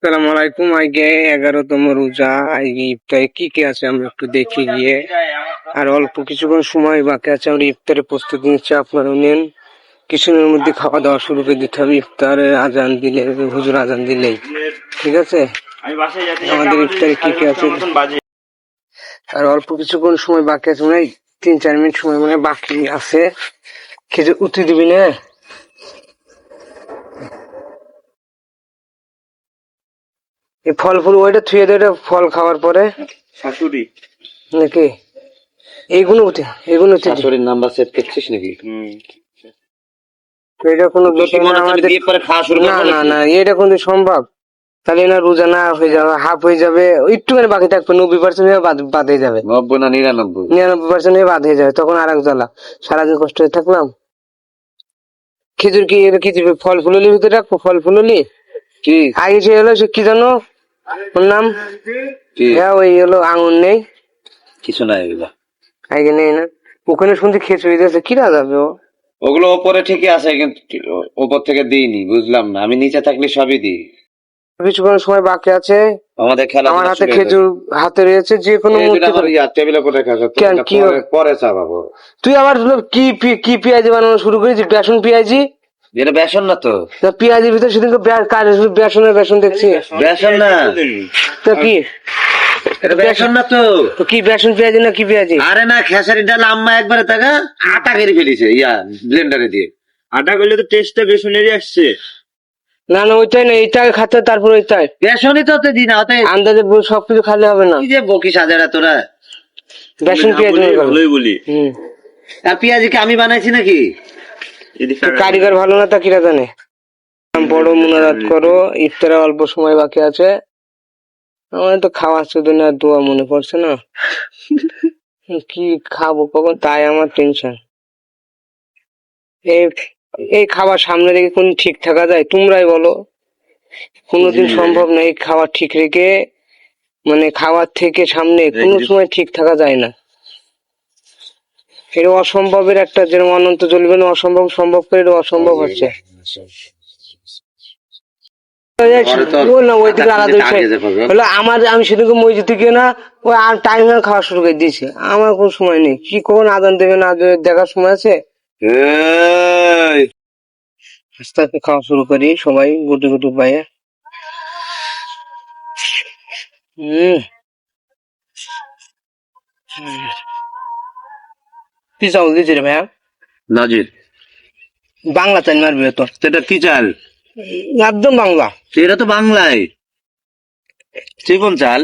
সালাম আলাইকুম। আজকে 11তম রোজা। আজকে ইফতারে কি কি আছে আমরা একটু দেখে গিয়ে, আর অল্প কিছুক্ষণ সময় বাকি আছে। আমরা ইফতারের প্রস্তুতি নিচ্ছি, আপনারাও নেন। কিছুদিনের মধ্যে খাওয়া দাওয়া শুরু করে দিতে হবে। ইফতারে আজান দিলে, হুজুর আজান দিলেই ঠিক আছে। আমাদের ইফতারে কি কি আছে, আর অল্প কিছুক্ষণ সময় বাকি আছে, মানে 3-4 মিনিট সময় মানে বাকি আছে। খেজুর উঠে দিবি না? এই ফল ফুল ওইটা থুয়ে দে, ফল খাওয়ার পরে শাশুড়ি নাকি এইগুলো উঠে শাশুড়ির নাম্বার সেভ করছিস নাকি? এটা কোনো ব্যাপার না আমাদের। বিয়ে করে খাওয়া শুরু না করবো না নাকি? না, এটা কোনো সম্ভব? তাহলে না রোজা না হয়ে যাবে, হাফ হয়ে যাবে, একটুখানি বাকি থাকবে, 90% বাদ হয়ে যাবে, 90 না 99? 99% বাদ হয়ে যাবে, তখন আর এক জ্বালা। সারাদিন কষ্ট হয়ে থাকলাম। খেজুর কি এটা কি দিবে? ফল ফুললির ভিতরে রাখবো, ফল ফুললি কি আগে যে হলো সে কি জানো ওর নাম? কি হ্যাঁ ওই হলো আঙুর নেই, কিছু নাই এগুলো। আগে নেই না। ওখানে শুনছি খিচুড়ি দিয়েছে, কিরা যাবে ও? ওগুলো ওপরে ঠিকই আছে, কিন্তু ওপর থেকে দিইনি, বুঝলাম না। আমি নিচে থাকলে সবই দিই। কিছুক্ষণ সময় বাকি আছে। আমাদের আমার খেলা হাতে খেজুর হাতে রয়েছে, যে কোনো মুহূর্তে। টেবিলে করে খাচ্ছ কেন, কি পরে চাপাবো। তুই আবার কি পেঁয়াজি বানানো শুরু করেছিস? বেসন পেঁয়াজি? এটা বেসন না তো। তা পেঁয়াজির ভিতরে সেদিন বেসন দেখছি। বেসন না তো কি এটা, বেসন না তো। তো কি বেসন পেঁয়াজি না কি পেঁয়াজি? আরে না, খেসারি ডাল আম্মা একবারে তাকা আটা কেটে ফেলিছে ব্লেন্ডারে দিয়ে। আটা করলে তো টেস্টটা বেসনেরই আসছে। না না, ওইটাই না, এইটাই খাতে, তারপর ওইটাই বেসনই তো দিই না, ওতে আন্দাজে সবকিছু খালে হবে না। কি যে বকিস হাজারা তোরা। বেসন পেঁয়াজি ভালোই বলি। আর পেঁয়াজিকে আমি বানাইছি নাকি? কারিগর ভালো না, তা কিরা জানে। বড় মুনাজাত করো, ইফতারে অল্প সময় বাকি আছে। আমার তো খাওয়া শুধু না, দোয়া মনে পড়ছে না। কি খাবো কখন, তাই আমার টেনশন। এই এই খাবার সামনে রেখে কোন ঠিক থাকা যায়? তোমরাই বলো। কোনোদিন সম্ভব না এই খাবার ঠিক রেখে, মানে খাওয়ার থেকে সামনে কোনো সময় ঠিক থাকা যায় না। এটা অসম্ভবের একটা, যেরকম অনন্ত চলবে না, অসম্ভব সম্ভব করে এটা অসম্ভব হচ্ছে। আমি সেদিকে মসজিদ থেকে না, ওই আর টাইম খাওয়া শুরু করে দিয়েছি। আমার কোন সময় নেই, কি কখন আদান দেবে না দেবে দেখার সময় আছে? আস্তে আস্তে খাওয়া শুরু করি, সবাই গুটি গুটি পায়ে। কি চাউল দিয়েছি রে ভাইয়া? নাজির বাংলা চাল মারবি তো? সেটা কি চাল? একদম বাংলা। এটা তো বাংলায় চিকন চাল।